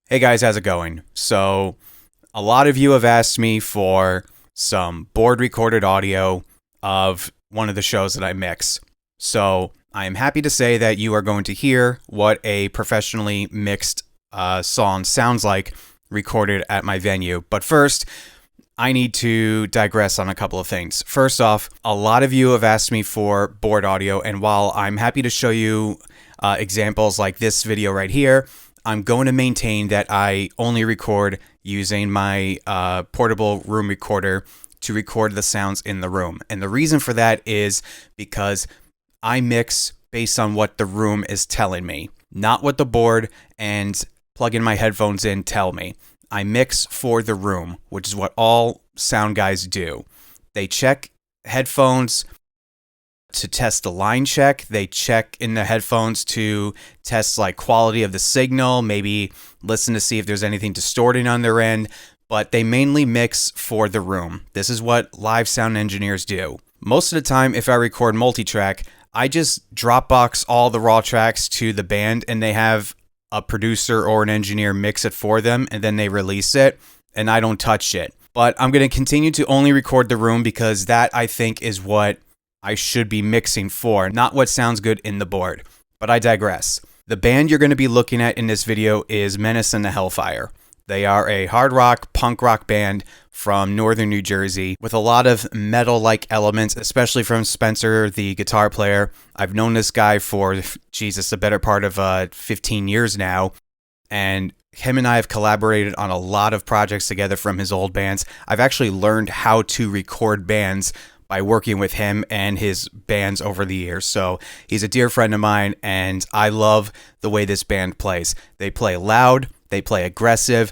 Hey guys, how's it going? So, a lot of you have asked me for some board recorded audio of one of the shows that I mix. So, I am happy to say that you are going to hear what a professionally mixed song sounds like recorded at my venue. But first, I need to digress on a couple of things. First off, a lot of you have asked me for board audio, and while I'm happy to show you examples like this video right here, I'm going to maintain that I only record using my portable room recorder to record the sounds in the room. And the reason for that is because I mix based on what the room is telling me, not what the board and plugging my headphones in tell me. I mix for the room, which is what all sound guys do. They check headphones to test the line check. They check in the headphones to test like quality of the signal, maybe listen to see if there's anything distorting on their end, but they mainly mix for the room. This is what live sound engineers do. Most of the time, if I record multitrack, I just Dropbox all the raw tracks to the band and they have a producer or an engineer mix it for them and then they release it and I don't touch it. But I'm going to continue to only record the room because that I think is what I should be mixing for, not what sounds good in the board. But I digress. The band you're going to be looking at in this video is Menace The Hellfire. They are a hard rock, punk rock band from northern New Jersey with a lot of metal-like elements, especially from Spencer, the guitar player. I've known this guy for, the better part of 15 years now, and him and I have collaborated on a lot of projects together from his old bands. I've actually learned how to record bands by working with him and his bands over the years. So he's a dear friend of mine, and I love the way this band plays. They play loud, they play aggressive.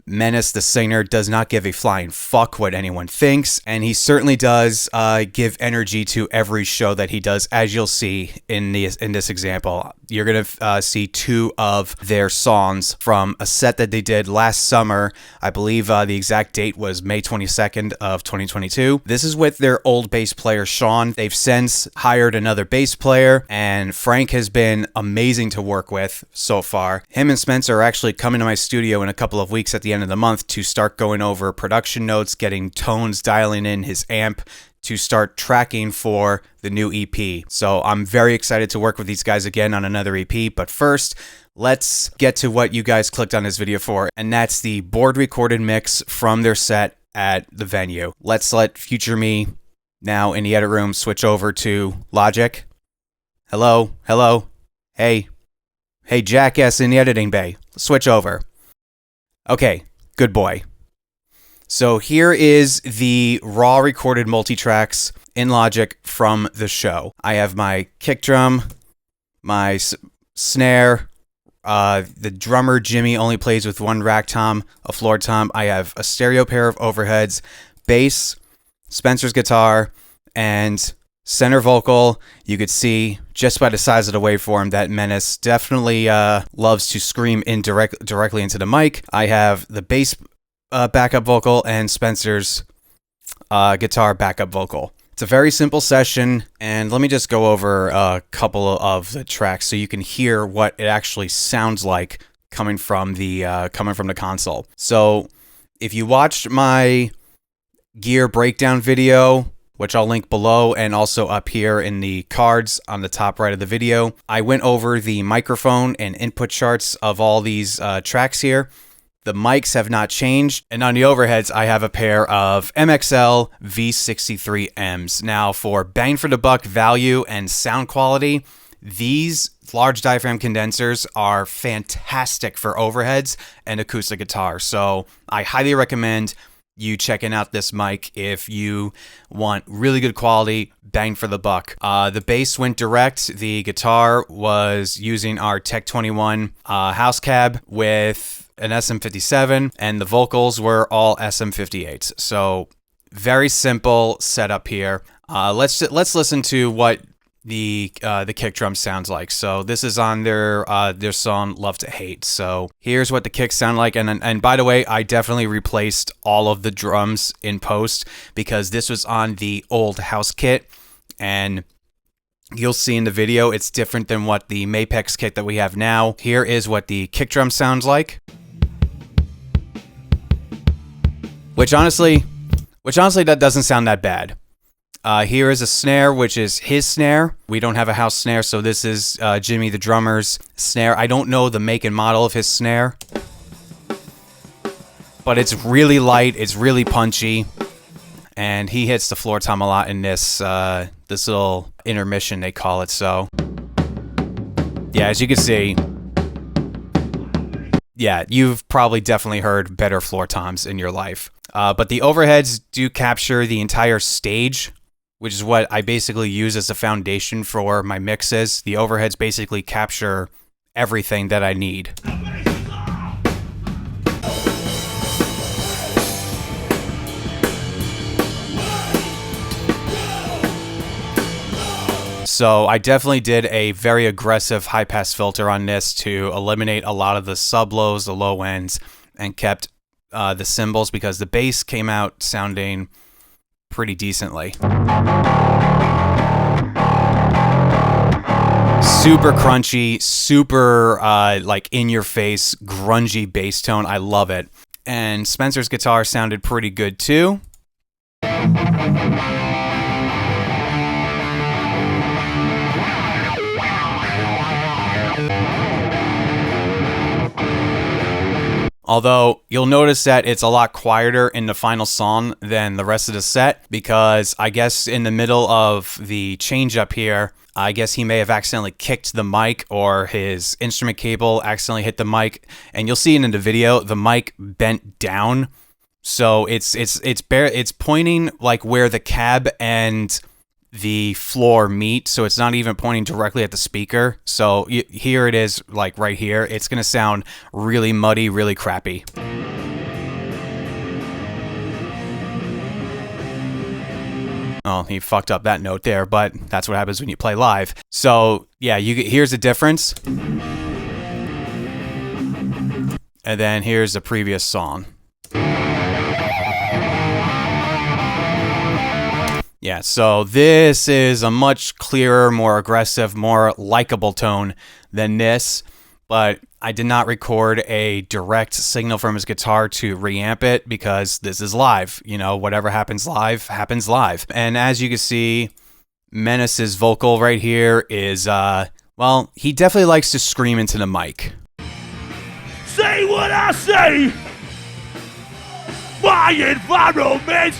Menace, the singer, does not give a flying fuck what anyone thinks, and he certainly does give energy to every show that he does, as you'll see in this example. You're going to see two of their songs from a set that they did last summer. I believe the exact date was May 22nd of 2022. This is with their old bass player, Sean. They've since hired another bass player, and Frank has been amazing to work with so far. Him and Spencer are actually coming to my studio in a couple of weeks at the end of the month to start going over production notes, getting tones, dialing in his amp to start tracking for the new EP. So I'm very excited to work with these guys again on another EP. But first, let's get to what you guys clicked on this video for, and that's the board recorded mix from their set at the venue. Let's let future me now in the edit room switch over to Logic. Hello, hey jackass in the editing bay, switch over. Okay, good boy. So here is the raw recorded multi-tracks in Logic from the show. I have my kick drum, my snare, the drummer Jimmy only plays with one rack tom, a floor tom. I have a stereo pair of overheads, bass, Spencer's guitar, and center vocal. You could see just by the size of the waveform that Menace definitely loves to scream in directly into the mic. I have the bass backup vocal and Spencer's guitar backup vocal. It's a very simple session, and let me just go over a couple of the tracks so you can hear what it actually sounds like coming from the console. So if you watched my gear breakdown video, which I'll link below and also up here in the cards on the top right of the video, I went over the microphone and input charts of all these tracks here. The mics have not changed, and on the overheads, I have a pair of MXL V63Ms. Now, for bang for the buck value and sound quality, these large diaphragm condensers are fantastic for overheads and acoustic guitar. So I highly recommend you checking out this mic if you want really good quality, bang for the buck. The bass went direct. The guitar was using our Tech 21 house cab with an SM57, and the vocals were all SM58s. So very simple setup here. Let's listen to what the kick drum sounds like. So this is on their song Love to Hate. So here's what the kicks sound like, and by the way, I definitely replaced all of the drums in post because this was on the old house kit, and you'll see in the video it's different than what the Mapex kit that we have now. Here is what the kick drum sounds like. Which honestly, that doesn't sound that bad. Here is a snare, which is his snare. We don't have a house snare, so this is Jimmy the drummer's snare. I don't know the make and model of his snare, but it's really light, it's really punchy, and he hits the floor tom a lot in this this little intermission, they call it. So yeah, as you can see, yeah, you've probably definitely heard better floor toms in your life. But the overheads do capture the entire stage, which is what I basically use as a foundation for my mixes. The overheads basically capture everything that I need. So I definitely did a very aggressive high-pass filter on this to eliminate a lot of the sub-lows, the low ends, and kept the cymbals, because the bass came out sounding pretty decently. Super crunchy, super like in-your-face, grungy bass tone. I love it. And Spencer's guitar sounded pretty good too. Although, you'll notice that it's a lot quieter in the final song than the rest of the set, because I guess in the middle of the change up here, I guess he may have accidentally kicked the mic, or his instrument cable accidentally hit the mic, and you'll see in the video, the mic bent down. So it's pointing like where the cab and the floor meet, so it's not even pointing directly at the speaker. So here it is, like right here. It's gonna sound really muddy, really crappy. Oh, he fucked up that note there, but that's what happens when you play live. So yeah, here's the difference. And then here's the previous song. Yeah, so this is a much clearer, more aggressive, more likable tone than this, but I did not record a direct signal from his guitar to reamp it, because this is live. You know, whatever happens live, happens live. And as you can see, Menace's vocal right here is, well, he definitely likes to scream into the mic. Say what I say! My environment!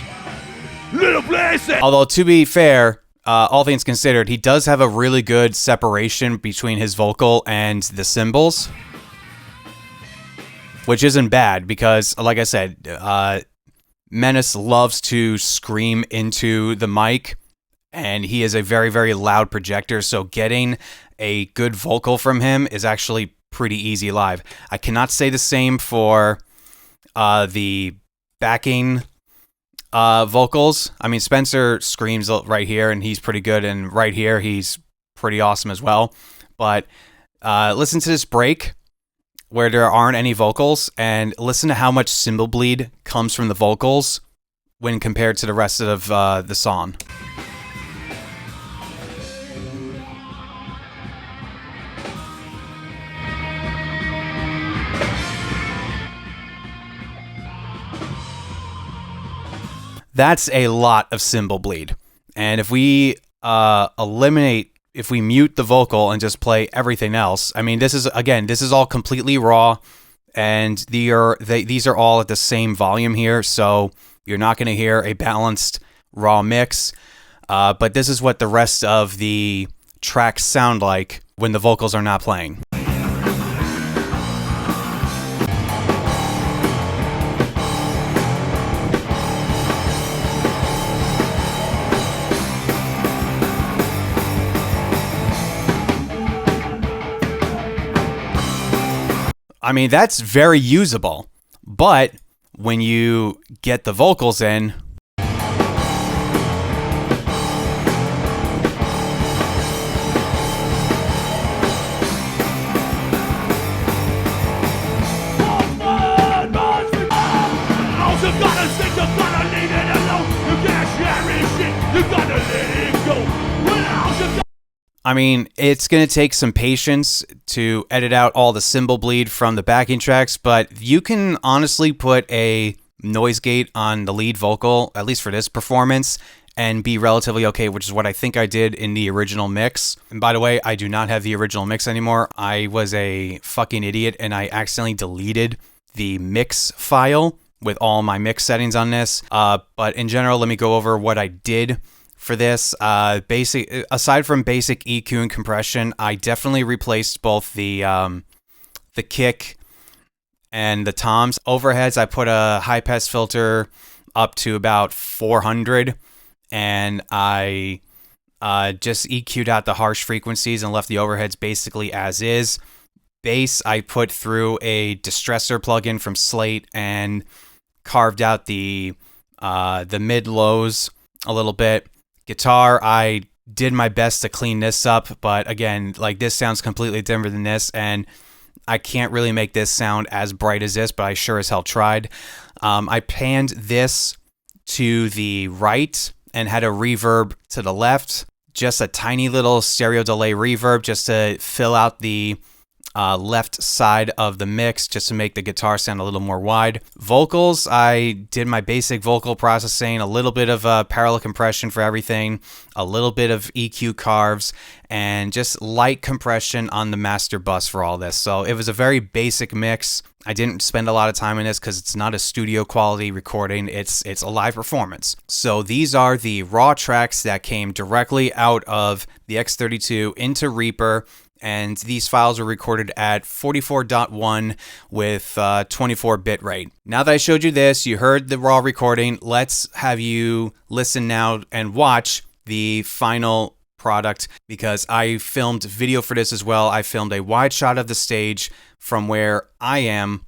Little place. Although, to be fair, all things considered, he does have a really good separation between his vocal and the cymbals, which isn't bad, because, like I said, Menace loves to scream into the mic, and he is a very, very loud projector, so getting a good vocal from him is actually pretty easy live. I cannot say the same for the backing vocals. I mean, Spencer screams right here, and he's pretty good, and right here he's pretty awesome as well. But listen to this break where there aren't any vocals, and listen to how much cymbal bleed comes from the vocals when compared to the rest of the song. That's a lot of cymbal bleed. And if we if we mute the vocal and just play everything else, I mean, this is all completely raw, and these are all at the same volume here, so you're not going to hear a balanced raw mix. But this is what the rest of the tracks sound like when the vocals are not playing. I mean, that's very usable, but when you get the vocals in, I mean, it's going to take some patience to edit out all the cymbal bleed from the backing tracks, but you can honestly put a noise gate on the lead vocal, at least for this performance, and be relatively okay, which is what I think I did in the original mix. And by the way, I do not have the original mix anymore. I was a fucking idiot and I accidentally deleted the mix file with all my mix settings on this. But in general, let me go over what I did for this. Aside from basic EQ and compression, I definitely replaced both the kick and the toms. Overheads, I put a high pass filter up to about 400, and I just EQ'd out the harsh frequencies and left the overheads basically as is. Bass, I put through a distressor plugin from Slate and carved out the mid lows a little bit. Guitar, I did my best to clean this up, but again, like, this sounds completely different than this, and I can't really make this sound as bright as this, but I sure as hell tried. I panned this to the right and had a reverb to the left, just a tiny little stereo delay reverb just to fill out the left side of the mix, just to make the guitar sound a little more wide. Vocals, I did my basic vocal processing, a little bit of parallel compression for everything, a little bit of EQ carves, and just light compression on the master bus for all this. So it was a very basic mix. I didn't spend a lot of time in this because it's not a studio quality recording. It's a live performance. So these are the raw tracks that came directly out of the X32 into Reaper. And these files were recorded at 44.1 with 24 bit rate. Now that I showed you this, you heard the raw recording, let's have you listen now and watch the final product, because I filmed video for this as well. I filmed a wide shot of the stage from where I am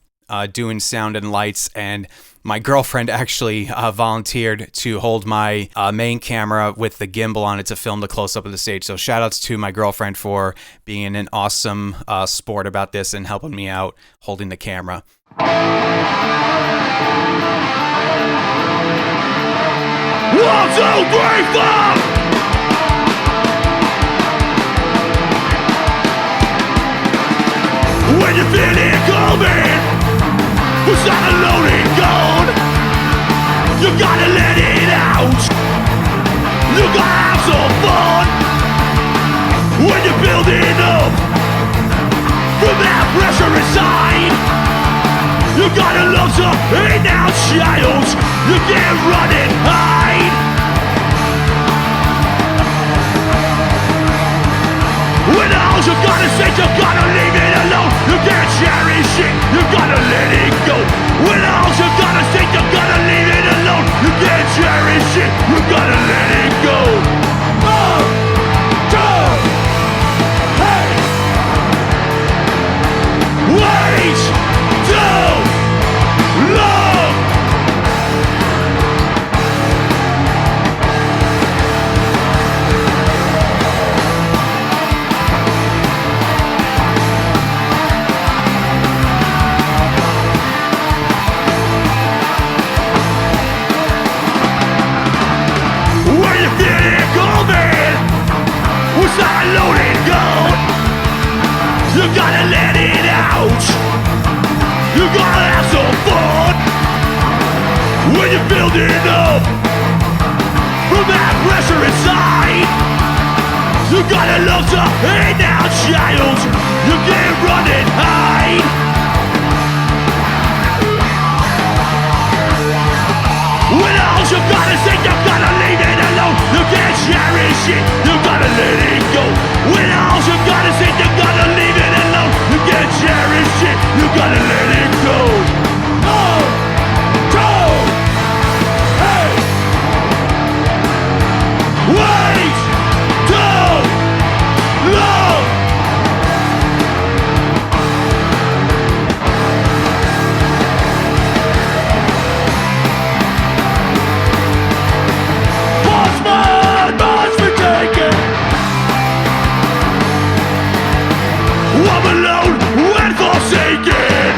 doing sound and lights, and my girlfriend actually volunteered to hold my main camera with the gimbal on it to film the close-up of the stage. So shout-outs to my girlfriend for being an awesome sport about this and helping me out holding the camera. 1, 2, 3, 4. When you feel it coming, it's not a loading gun. You gotta let it out. You gotta have some fun. When you're building up from that pressure inside, you gotta love to ain't now child. You can't run and hide. When all you gotta say, you gotta leave it alone. You can't cherish it, you gotta let it go. When all you gotta say, you gotta leave it alone. You can't cherish it, you gotta let it go. 1, 2, hey. Wait, too long. Loaded gun. You gotta let it out. You gotta have some fun. When you're building up from that pressure inside, you gotta love to hate now, child. You can't run and hide. When all you gotta say, you gotta leave it alone. You can't cherish it, you gotta let it go. When all you gotta say, you gotta leave it alone. You can't cherish it, you gotta let it go. 1, 2, hey. Wait too long. Bossman must be taken. I'm alone and forsaken.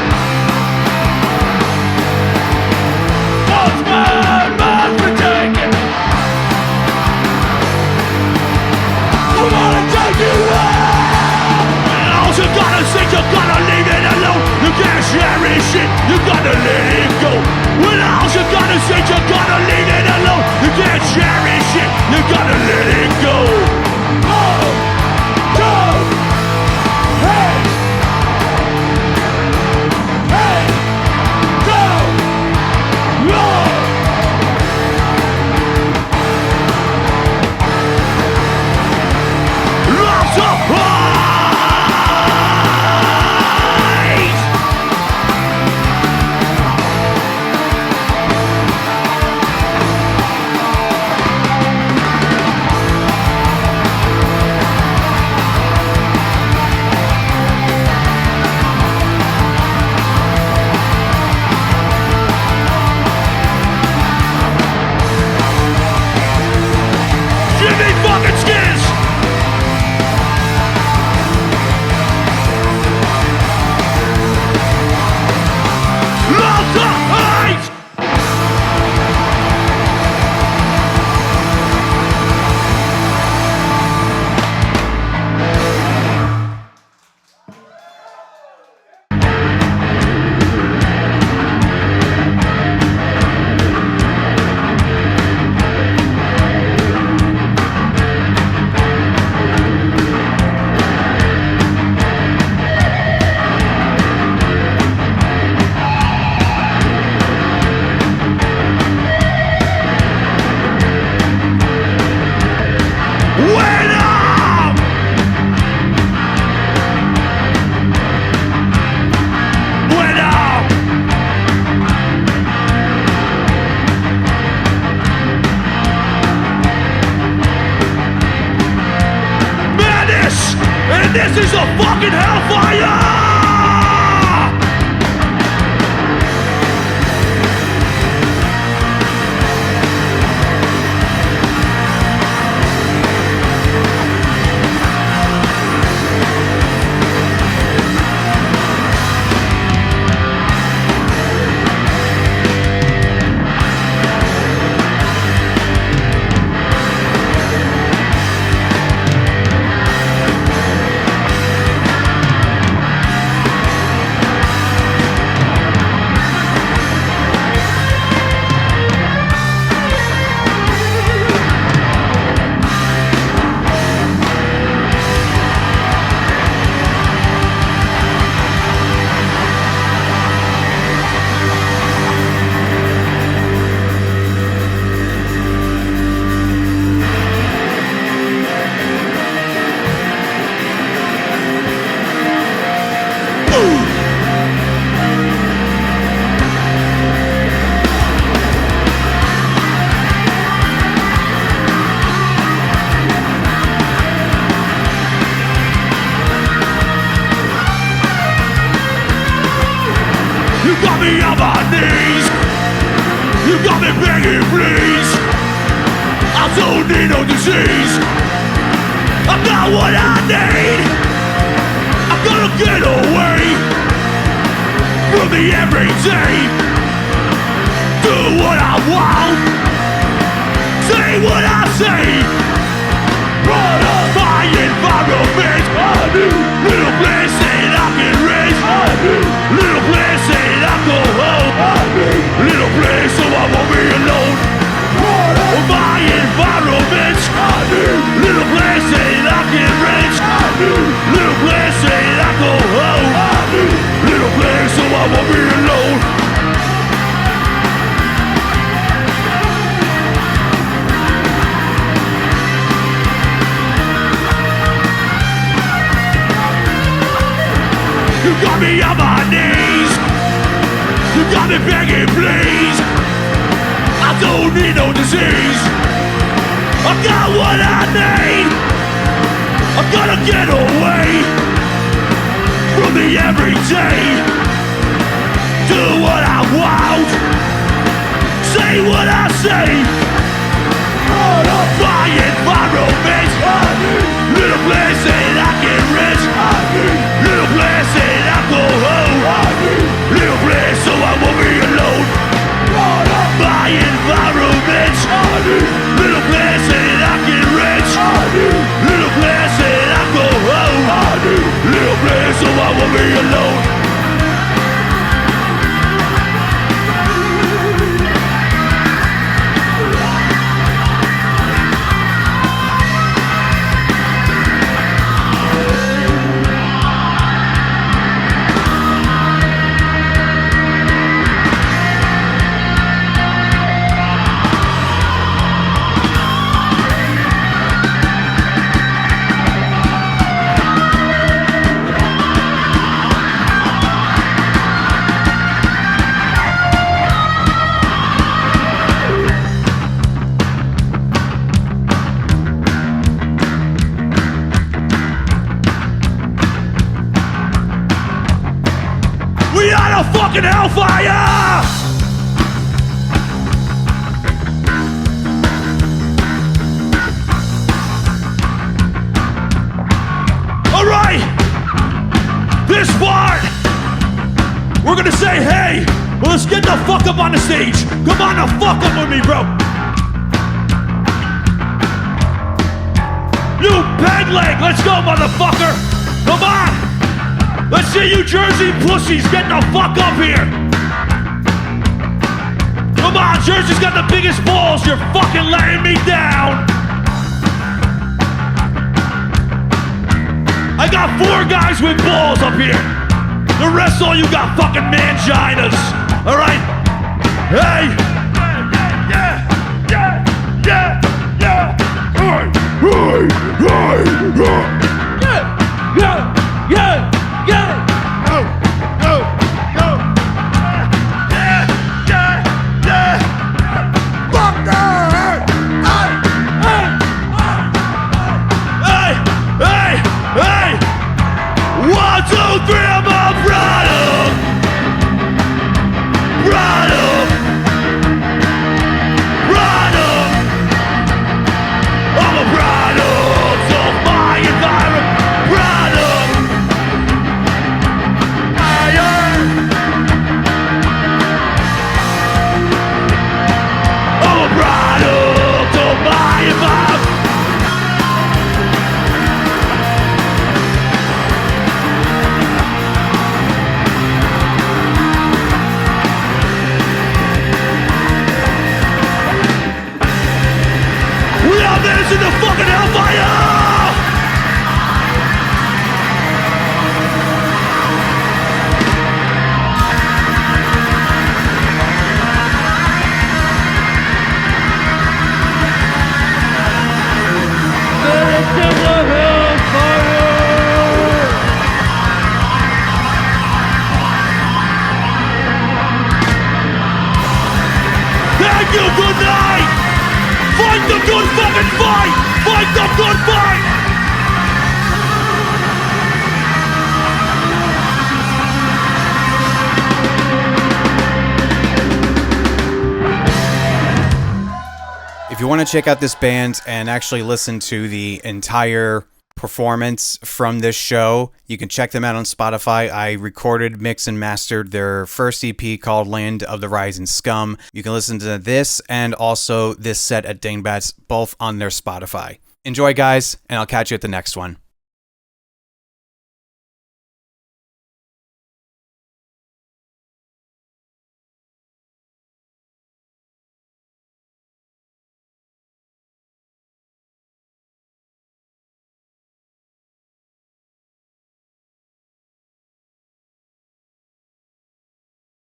fucking hellfire! You got me on my knees. You got me begging, please. I don't need no disease. I got what I need. I'm gonna get away from the everyday. Do what I want. Say what I say. Run up my environment. I need little place that I can raise. I need little place that I go home. I need little place so I won't be alone. Run up my environment. I need little place that I can raise. I need little place that I go home. I need little place so I won't be alone. You got me on my knees. You got me begging, please. I don't need no disease. I got what I need. I'm gonna get away from the everyday. Do what I want. Say what I say. All of my environment. I need little place that I can rest. I need little place that I go home. I need little place so I won't be alone. All of my environment. I need little place that I can rest. I need little place that I go home. I need little place so I won't be alone. We are the fucking hellfire! Alright! This part, we're gonna say, hey, well, let's get the fuck up on the stage. Come on the fuck up with me, bro. You peg leg, let's go, motherfucker. Come on. Let's see you Jersey pussies get the fuck up here. Come on, Jersey's got the biggest balls. You're fucking letting me down. I got 4 guys with balls up here. The rest all you got fucking manginas. All right? Hey. Yeah. Thank you, good night! Fight the good fucking fight! Fight the good fight! If you want to check out this band and actually listen to the entire performance from this show, you can check them out on Spotify. I recorded, mixed, and mastered their first EP called Land of the Rising Scum. You can listen to this and also this set at Dingbats, both on their Spotify. Enjoy, guys, and I'll catch you at the next one.